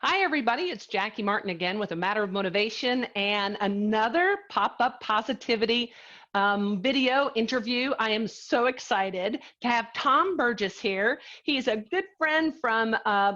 Hi, everybody. It's Jackie Martin again with a matter of motivation and another pop-up positivity video interview. I am so excited to have Tom Burgess here. He's a good friend from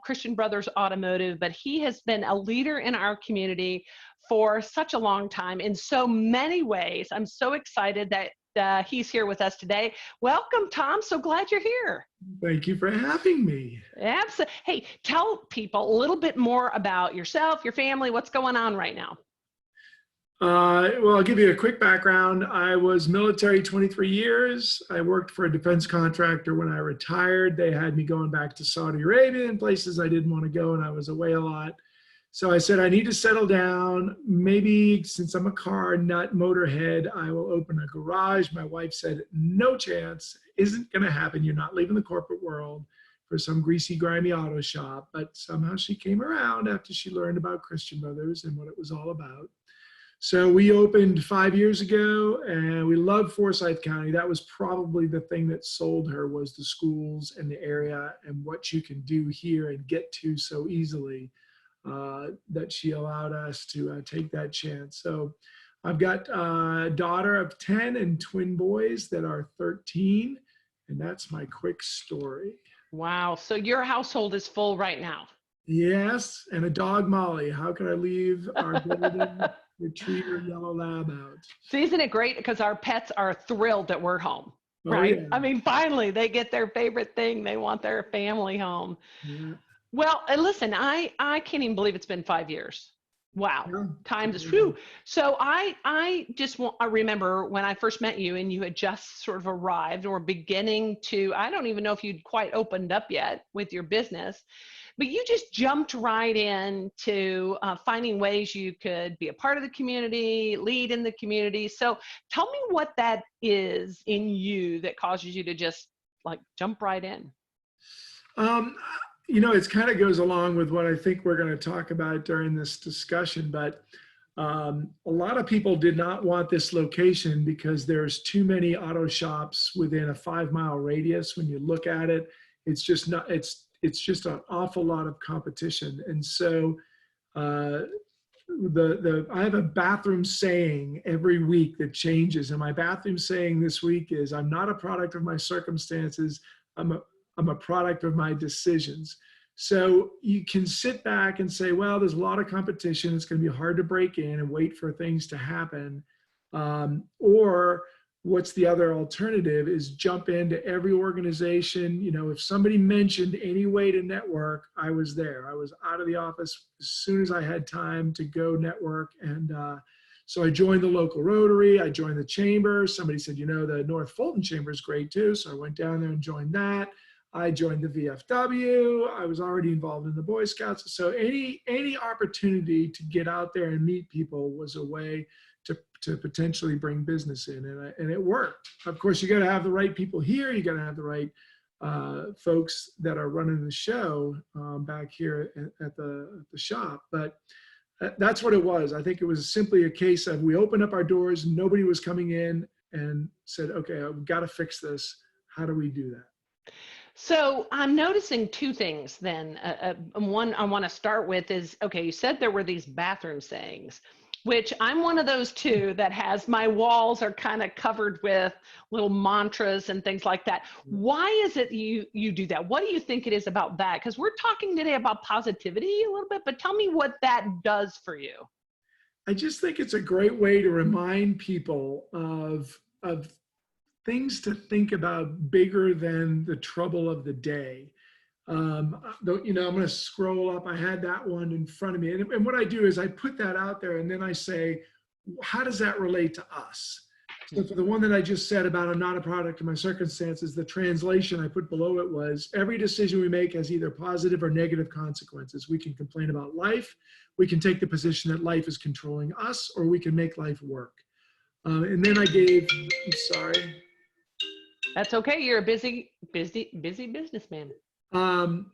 Christian Brothers Automotive, but he has been a leader in our community for such a long time in so many ways. I'm so excited that he's here with us today. Welcome, Tom. So glad you're here. Thank you for having me. Absolutely. Hey, tell people a little bit more about yourself, your family, what's going on right now. Well, I'll give you a quick background. I was military 23 years. I worked for a defense contractor. When I retired, they had me going back to Saudi Arabia and places I didn't want to go, and I was away a lot. So I said, I need to settle down. Maybe since I'm a car nut motorhead, I will open a garage. My wife said, no chance, isn't going to happen. You're not leaving the corporate world for some greasy, grimy auto shop. But somehow she came around after she learned about Christian Brothers and what it was all about. So we opened 5 years ago, and we love Forsyth County. That was probably the thing that sold her, was the schools and the area and what you can do here and get to so easily. That she allowed us to take that chance. So I've got a daughter of 10 and twin boys that are 13, and that's my quick story. Wow. So your household is full right now. Yes, and a dog, Molly. How can I leave our golden retriever yellow lab out? So isn't it great? Because our pets are thrilled that we're home, right? Yeah. I mean, finally, they get their favorite thing. They want their family home. Yeah. Well, listen, I can't even believe it's been 5 years. Wow. Yeah. Time is whew. So I remember when I first met you and you had just sort of arrived or beginning to, I don't even know if you'd quite opened up yet with your business, but you just jumped right into finding ways you could be a part of the community, lead in the community. So tell me what that is in you that causes you to just like jump right in. You know, it kind of goes along with what I think we're going to talk about during this discussion, but a lot of people did not want this location because there's too many auto shops within a 5-mile radius. When you look at it, it's just not, it's just an awful lot of competition. And so I have a bathroom saying every week that changes. And my bathroom saying this week is, I'm not a product of my circumstances. I'm a product of my decisions. So you can sit back and say, well, there's a lot of competition. It's going to be hard to break in and wait for things to happen. Or what's the other alternative is jump into every organization. You know, if somebody mentioned any way to network, I was there. I was out of the office as soon as I had time to go network. And so I joined the local Rotary. I joined the chamber. Somebody said, you know, the North Fulton Chamber is great too. So I went down there and joined that. I joined the VFW. I was already involved in the Boy Scouts. So any opportunity to get out there and meet people was a way to potentially bring business in, and it worked. Of course, you got to have the right people here. You got to have the right folks that are running the show back here at the shop. But that's what it was. I think it was simply a case of we opened up our doors, nobody was coming in, and said, okay, we've got to fix this. How do we do that? So I'm noticing two things then. One I want to start with is, okay, you said there were these bathroom sayings, which I'm one of those too that has my walls are kind of covered with little mantras and things like that. Why is it you do that? What do you think it is about that? Because we're talking today about positivity a little bit, but tell me what that does for you. I just think it's a great way to remind people of things to think about bigger than the trouble of the day. You know, I'm going to scroll up. I had that one in front of me. And what I do is I put that out there and then I say, how does that relate to us? So for the one that I just said about I'm not a product of my circumstances, the translation I put below it was, every decision we make has either positive or negative consequences. We can complain about life. We can take the position that life is controlling us, or we can make life work. And then I gave, I'm sorry. That's okay. You're a busy businessman. And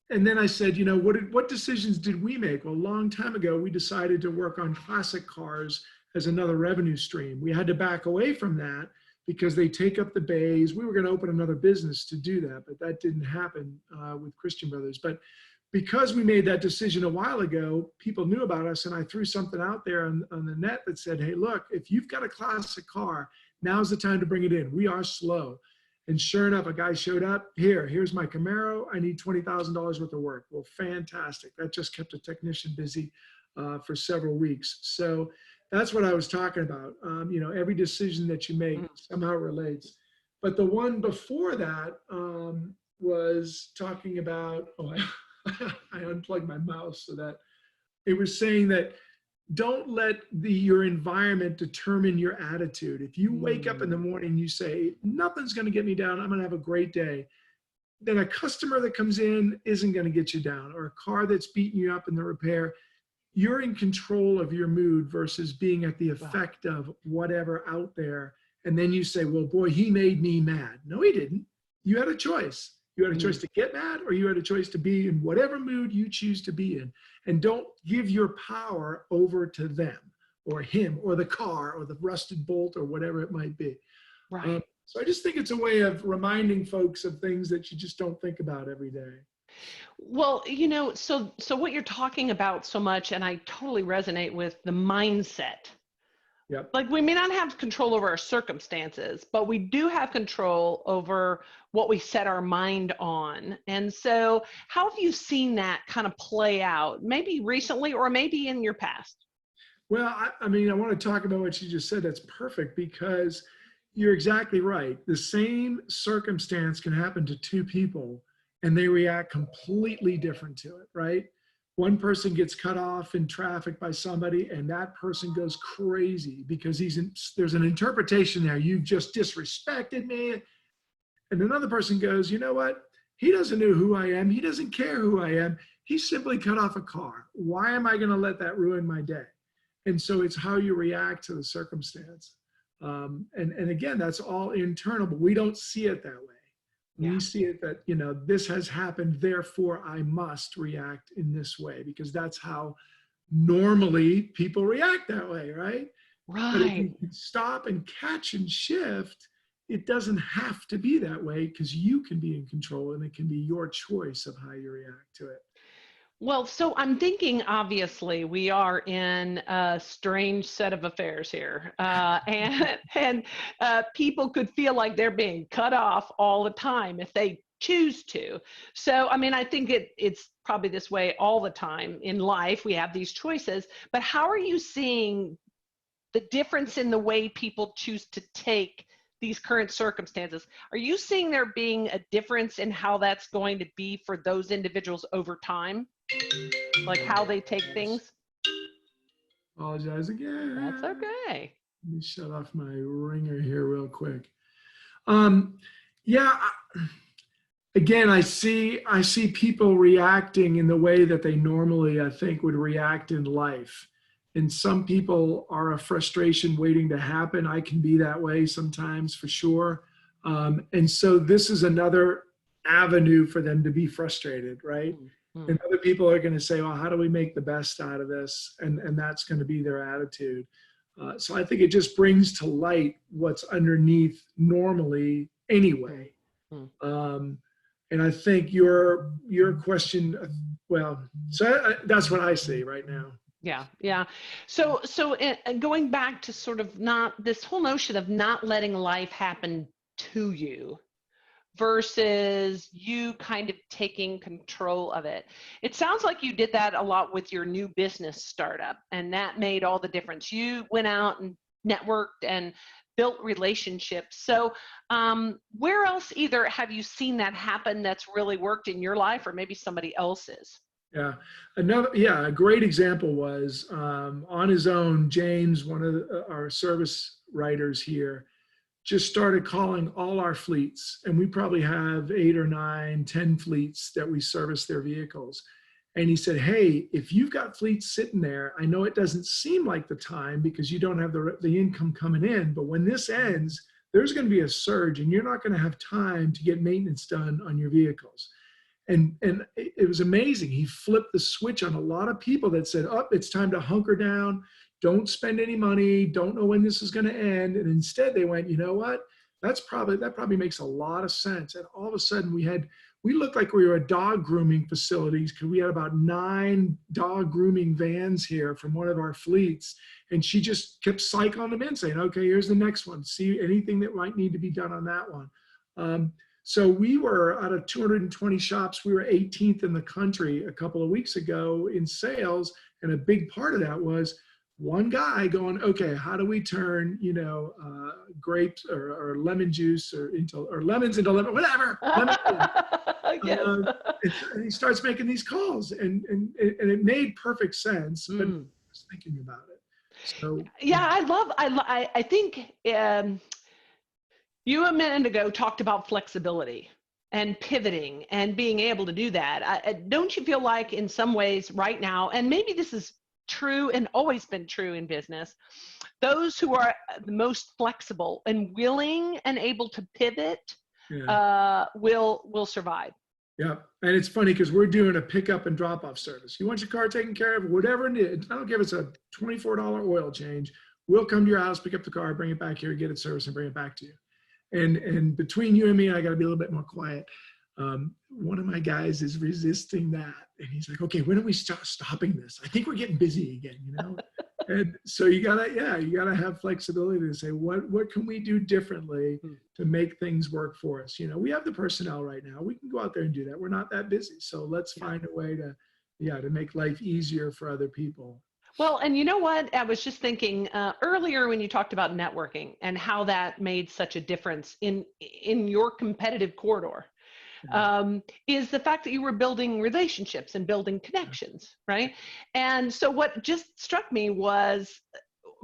then I said, you know, what decisions did we make? Well, a long time ago, we decided to work on classic cars as another revenue stream. We had to back away from that because they take up the bays. We were going to open another business to do that, but that didn't happen with Christian Brothers. But because we made that decision a while ago, people knew about us, and I threw something out there on the net that said, hey, look, if you've got a classic car, now's the time to bring it in. We are slow. And sure enough, a guy showed up. Here's my Camaro. I need $20,000 worth of work. Well, fantastic. That just kept a technician busy for several weeks. So that's what I was talking about. Every decision that you make somehow relates. But the one before that was talking about, I unplugged my mouse so that it was saying that don't let your environment determine your attitude. If you wake up in the morning and you say, nothing's going to get me down, I'm going to have a great day, then a customer that comes in isn't going to get you down, or a car that's beating you up in the repair. You're in control of your mood versus being at the effect of whatever out there. And then you say, well, boy, he made me mad. No, he didn't. You had a choice. You had a choice to get mad, or you had a choice to be in whatever mood you choose to be in. And don't give your power over to them or him or the car or the rusted bolt or whatever it might be. Right. So I just think it's a way of reminding folks of things that you just don't think about every day. Well, so what you're talking about so much, and I totally resonate with the mindset. Yep. Like, we may not have control over our circumstances, but we do have control over what we set our mind on. And so how have you seen that kind of play out, maybe recently or maybe in your past? Well, I want to talk about what you just said. That's perfect, because you're exactly right. The same circumstance can happen to two people and they react completely different to it, right? One person gets cut off in traffic by somebody and that person goes crazy because there's an interpretation there. You've just disrespected me. And another person goes, you know what? He doesn't know who I am. He doesn't care who I am. He simply cut off a car. Why am I going to let that ruin my day? And so it's how you react to the circumstance. And again, that's all internal, but we don't see it that way. We see it that, this has happened, therefore I must react in this way, because that's how normally people react that way, right? Right. But if you can stop and catch and shift, it doesn't have to be that way, because you can be in control and it can be your choice of how you react to it. Well, so I'm thinking, obviously, we are in a strange set of affairs here, and people could feel like they're being cut off all the time if they choose to. So, I think it's probably this way all the time in life. We have these choices, but how are you seeing the difference in the way people choose to take these current circumstances? Are you seeing there being a difference in how that's going to be for those individuals over time? Like how they take things? Apologize again. That's okay. Let me shut off my ringer here real quick. Again, I see people reacting in the way that they normally, I think, would react in life. And some people are a frustration waiting to happen. I can be that way sometimes, for sure. And so this is another avenue for them to be frustrated, right? And other people are going to say, well, how do we make the best out of this? And that's going to be their attitude. So I think it just brings to light what's underneath normally anyway. And I think your question, that's what I see right now. Yeah. So going back to sort of this whole notion of not letting life happen to you versus you kind of taking control of it. It sounds like you did that a lot with your new business startup, and that made all the difference. You went out and networked and built relationships. So where else either have you seen that happen that's really worked in your life, or maybe somebody else's? Yeah, a great example was on his own, James, one of our service writers here, just started calling all our fleets. And we probably have 8 or 9, 10 fleets that we service their vehicles. And he said, hey, if you've got fleets sitting there, I know it doesn't seem like the time because you don't have the income coming in, but when this ends, there's going to be a surge and you're not going to have time to get maintenance done on your vehicles. And it was amazing. He flipped the switch on a lot of people that said, oh, it's time to hunker down. Don't spend any money. Don't know when this is going to end. And instead they went, you know what? That probably makes a lot of sense. And all of a sudden we we looked like we were a dog grooming facilities because we had about 9 dog grooming vans here from one of our fleets. And she just kept cycling them in, saying, okay, here's the next one. See anything that might need to be done on that one. So we were out of 220 shops, we were 18th in the country a couple of weeks ago in sales. And a big part of that was one guy going, okay, how do we turn, grapes or lemon juice or lemons into lemon, whatever. Yes. And he starts making these calls, and it made perfect sense. But I was thinking about it. So yeah, I think you a minute ago talked about flexibility and pivoting and being able to do that. Don't you feel like in some ways right now, and maybe this is true and always been true in business, those who are the most flexible and willing and able to pivot will survive. Yeah, and it's funny because we're doing a pickup and drop off service. You want your car taken care of, whatever it is. I don't give us a $24 oil change. We'll come to your house, pick up the car, bring it back here, get it serviced, and bring it back to you. And between you and me, I got to be a little bit more quiet. One of my guys is resisting that, and he's like, "Okay, when do we start stopping this? I think we're getting busy again, And so you gotta have flexibility to say what can we do differently to make things work for us. We have the personnel right now. We can go out there and do that. We're not that busy, so let's find a way to make life easier for other people. Well, and you know what? I was just thinking earlier when you talked about networking and how that made such a difference in your competitive corridor. Is the fact that you were building relationships and building connections, right? And so what just struck me was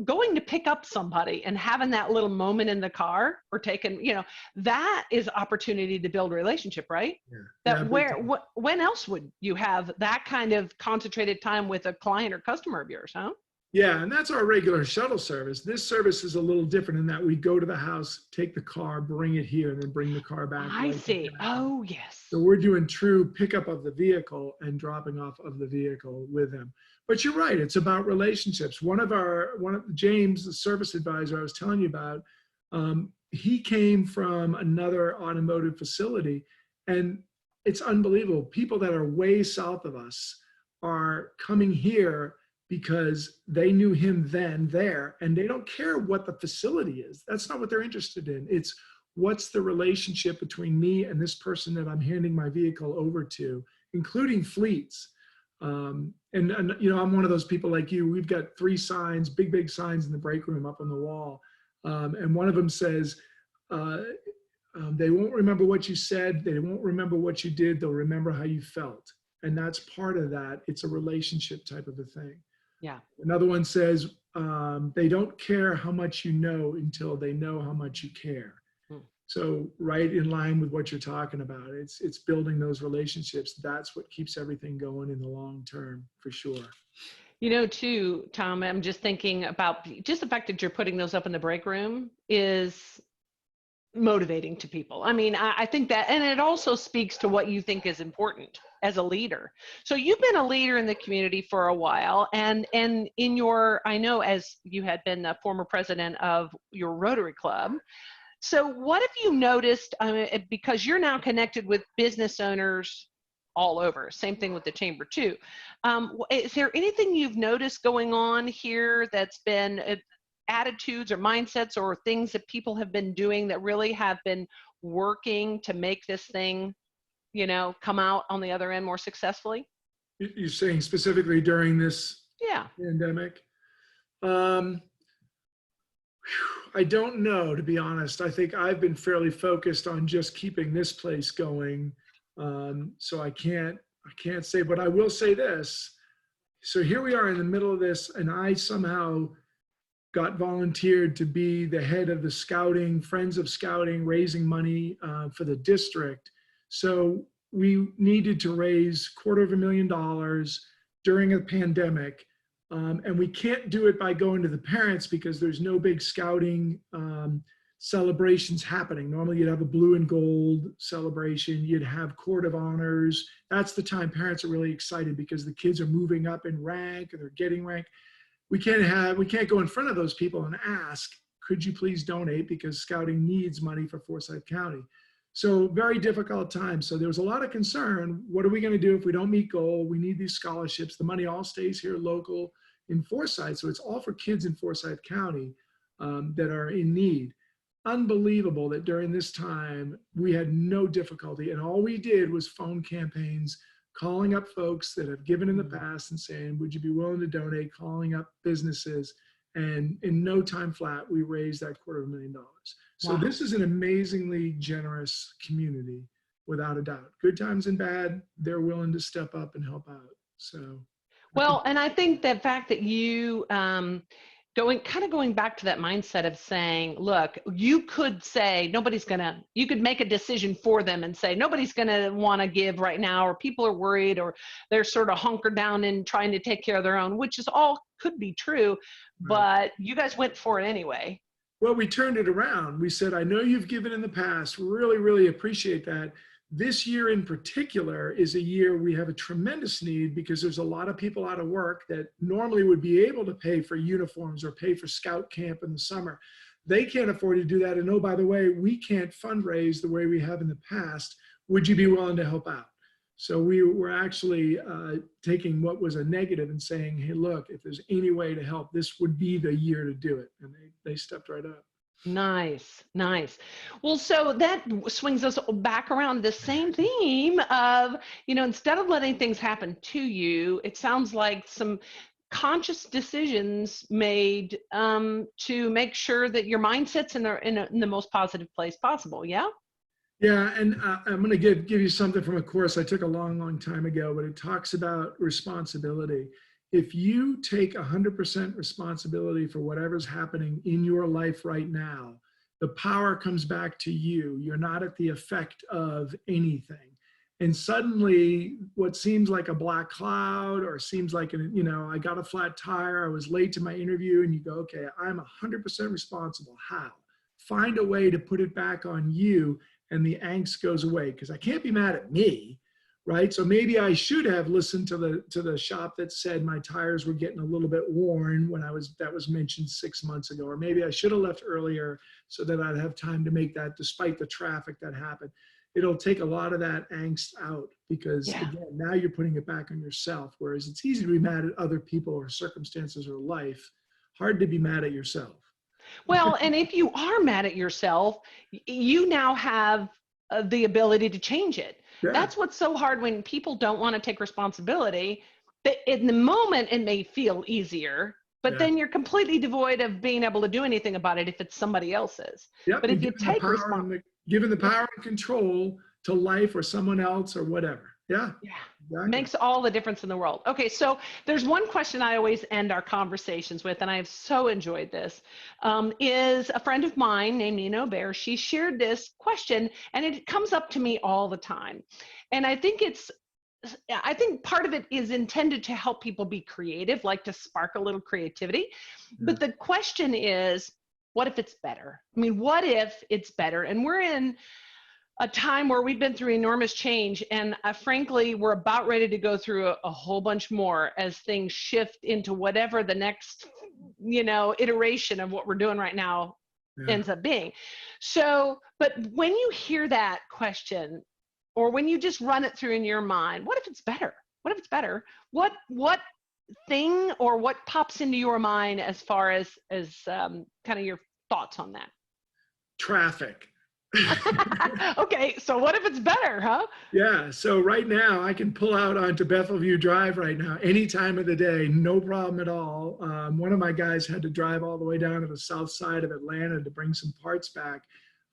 going to pick up somebody and having that little moment in the car or taking, that is opportunity to build a relationship, right? Yeah. When else would you have that kind of concentrated time with a client or customer of yours, huh? Yeah, and that's our regular shuttle service. This service is a little different in that we go to the house, take the car, bring it here, and then bring the car back. I see. Oh, yes. So we're doing true pickup of the vehicle and dropping off of the vehicle with them. But you're right, it's about relationships. One of James, the service advisor I was telling you about, he came from another automotive facility, and it's unbelievable. People that are way south of us are coming here because they knew him then there, and they don't care what the facility is. That's not what they're interested in. It's what's the relationship between me and this person that I'm handing my vehicle over to, including fleets. And I'm one of those people like you. We've got 3 signs, big signs in the break room up on the wall. And one of them says, they won't remember what you said. They won't remember what you did. They'll remember how you felt. And that's part of that. It's a relationship type of a thing. Yeah. Another one says, they don't care how much you know until they know how much you care. So right in line with what you're talking about, it's building those relationships. That's what keeps everything going in the long term, for sure. Too, Tom, I'm just thinking about just the fact that you're putting those up in the break room is motivating to people. I mean, I think that, and it also speaks to what you think is important as a leader. So you've been a leader in the community for a while, and in your, I know as you had been a former president of your Rotary Club. So what have you noticed, because you're now connected with business owners all over, same thing with the chamber too. Is there anything you've noticed going on here that's been attitudes or mindsets or things that people have been doing that really have been working to make this thing, come out on the other end more successfully? You're saying specifically during this pandemic? I don't know, to be honest. I think I've been fairly focused on just keeping this place going. So I can't say, but I will say this. So here we are in the middle of this, and I somehow got volunteered to be the head of the scouting, Friends of Scouting, raising money for the district. So we needed to raise $250,000 during a pandemic. And we can't do it by going to the parents because there's no big scouting celebrations happening. Normally you'd have a blue and gold celebration, you'd have court of honors. That's the time parents are really excited because the kids are moving up in rank and they're getting rank. We can't go in front of those people and ask, could you please donate, because scouting needs money for Forsyth County. So very difficult time. So there was a lot of concern. What are we going to do if we don't meet goal? We need these scholarships. The money all stays here local in Forsyth. So it's all for kids in Forsyth County that are in need. Unbelievable that during this time we had no difficulty. And all we did was phone campaigns, calling up folks that have given in the past and saying, would you be willing to donate, calling up businesses. And in no time flat, we raised that $250,000. So Wow. this is an amazingly generous community, without a doubt. Good times and bad, they're willing to step up and help out. So, Well, and I think the fact that you going back to that mindset of saying, look, you could say you could make a decision for them and say nobody's gonna want to give right now, or people are worried, or they're sort of hunkered down and trying to take care of their own, which is all could be true, but you guys went for it anyway. well, we turned it around. We said, I know you've given in the past. Really, really appreciate that. This year in particular is a year we have a tremendous need because there's a lot of people out of work that normally would be able to pay for uniforms or pay for scout camp in the summer. They can't afford to do that. And oh, by the way, we can't fundraise the way we have in the past. Would you be willing to help out? So we were actually taking what was a negative and saying, hey, look, if there's any way to help, this would be the year to do it. And they stepped right up. Nice, nice. Well, so that swings us back around the same theme of, instead of letting things happen to you, it sounds like some conscious decisions made to make sure that your mindset's in the most positive place possible. Yeah. Yeah, and I'm going to give you something from a course I took a long, long time ago, but it talks about responsibility. If you take 100% responsibility for whatever's happening in your life right now, the power comes back to you. You're not at the effect of anything. And suddenly what seems like a black cloud or seems like, I got a flat tire, I was late to my interview, and you go, okay, I'm 100% responsible. How? Find a way to put it back on you, and the angst goes away, because I can't be mad at me. Right? So maybe I should have listened to the shop that said my tires were getting a little bit worn when that was mentioned 6 months ago. Or maybe I should have left earlier so that I'd have time to make that despite the traffic that happened. It'll take a lot of that angst out because again, now you're putting it back on yourself. Whereas it's easy to be mad at other people or circumstances or life, hard to be mad at yourself. Well, and if you are mad at yourself, you now have the ability to change it. Yeah. That's what's so hard when people don't want to take responsibility. In the moment, it may feel easier, but then you're completely devoid of being able to do anything about it if it's somebody else's. Yep. But if you take responsibility, given the power and control to life or someone else or whatever. Yeah. Exactly. Makes all the difference in the world. Okay, so there's one question I always end our conversations with, and I have so enjoyed this, is a friend of mine named Nina Bear. She shared this question, and it comes up to me all the time. And I think part of it is intended to help people be creative, like to spark a little creativity. But the question is, what if it's better? I mean, what if it's better? And we're in a time where we've been through enormous change, and frankly, we're about ready to go through a whole bunch more as things shift into whatever the next, iteration of what we're doing right now ends up being. So, but when you hear that question, or when you just run it through in your mind, what if it's better? What if it's better? What thing or what pops into your mind as far as kind of your thoughts on that? Traffic. Okay, so what if it's better, huh? Yeah, so right now I can pull out onto Bethelview Drive right now, any time of the day, no problem at all. One of my guys had to drive all the way down to the south side of Atlanta to bring some parts back.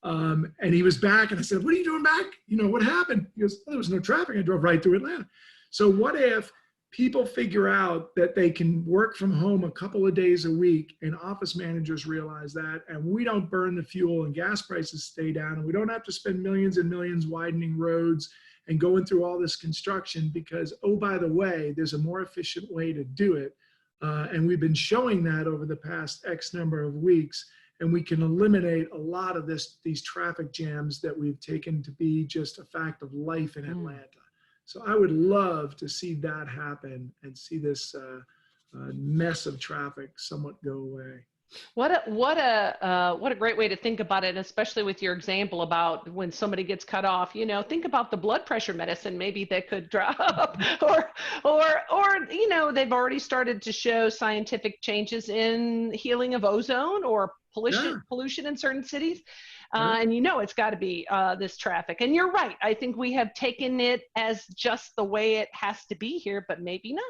And he was back, and I said, what are you doing back? What happened? He goes, oh, there was no traffic. I drove right through Atlanta. So what if people figure out that they can work from home a couple of days a week, and office managers realize that, and we don't burn the fuel and gas prices stay down, and we don't have to spend millions and millions widening roads and going through all this construction because, oh, by the way, there's a more efficient way to do it. And we've been showing that over the past X number of weeks, and we can eliminate a lot of these traffic jams that we've taken to be just a fact of life in Atlanta. So I would love to see that happen and see this mess of traffic somewhat go away. What a great way to think about it, especially with your example about when somebody gets cut off. Think about the blood pressure medicine maybe that could drop, or they've already started to show scientific changes in healing of ozone or Yeah, pollution in certain cities. yeah. And it's got to be this traffic. And you're right. I think we have taken it as just the way it has to be here, but maybe not.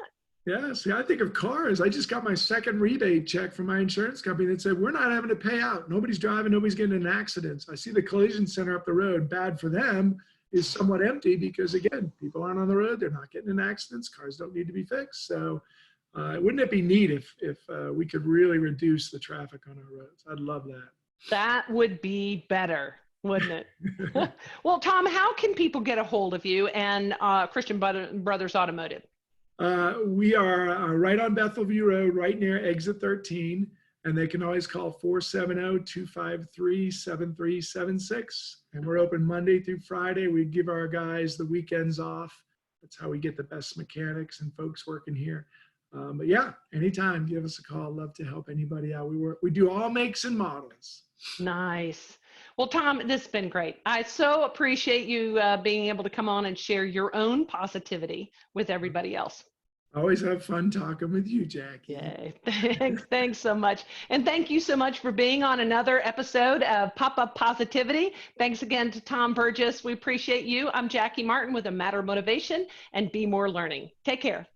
Yeah, see, I think of cars. I just got my second rebate check from my insurance company that said, we're not having to pay out. Nobody's driving, nobody's getting in accidents. I see the collision center up the road, bad for them, is somewhat empty because, again, people aren't on the road. They're not getting in accidents. Cars don't need to be fixed. So wouldn't it be neat if we could really reduce the traffic on our roads? I'd love that. That would be better, wouldn't it? Well, Tom, how can people get a hold of you and Christian Brothers Automotive? We are right on Bethelview Road, right near exit 13, and they can always call 470-253-7376. And we're open Monday through Friday. We give our guys the weekends off. That's how we get the best mechanics and folks working here. But yeah, anytime, give us a call. Love to help anybody out. We do all makes and models. Nice. Well, Tom, this has been great. I so appreciate you being able to come on and share your own positivity with everybody else. Always have fun talking with you, Jackie. Yay. Thanks so much. And thank you so much for being on another episode of Pop-Up Positivity. Thanks again to Tom Burgess. We appreciate you. I'm Jackie Martin with A Matter of Motivation and Be More Learning. Take care.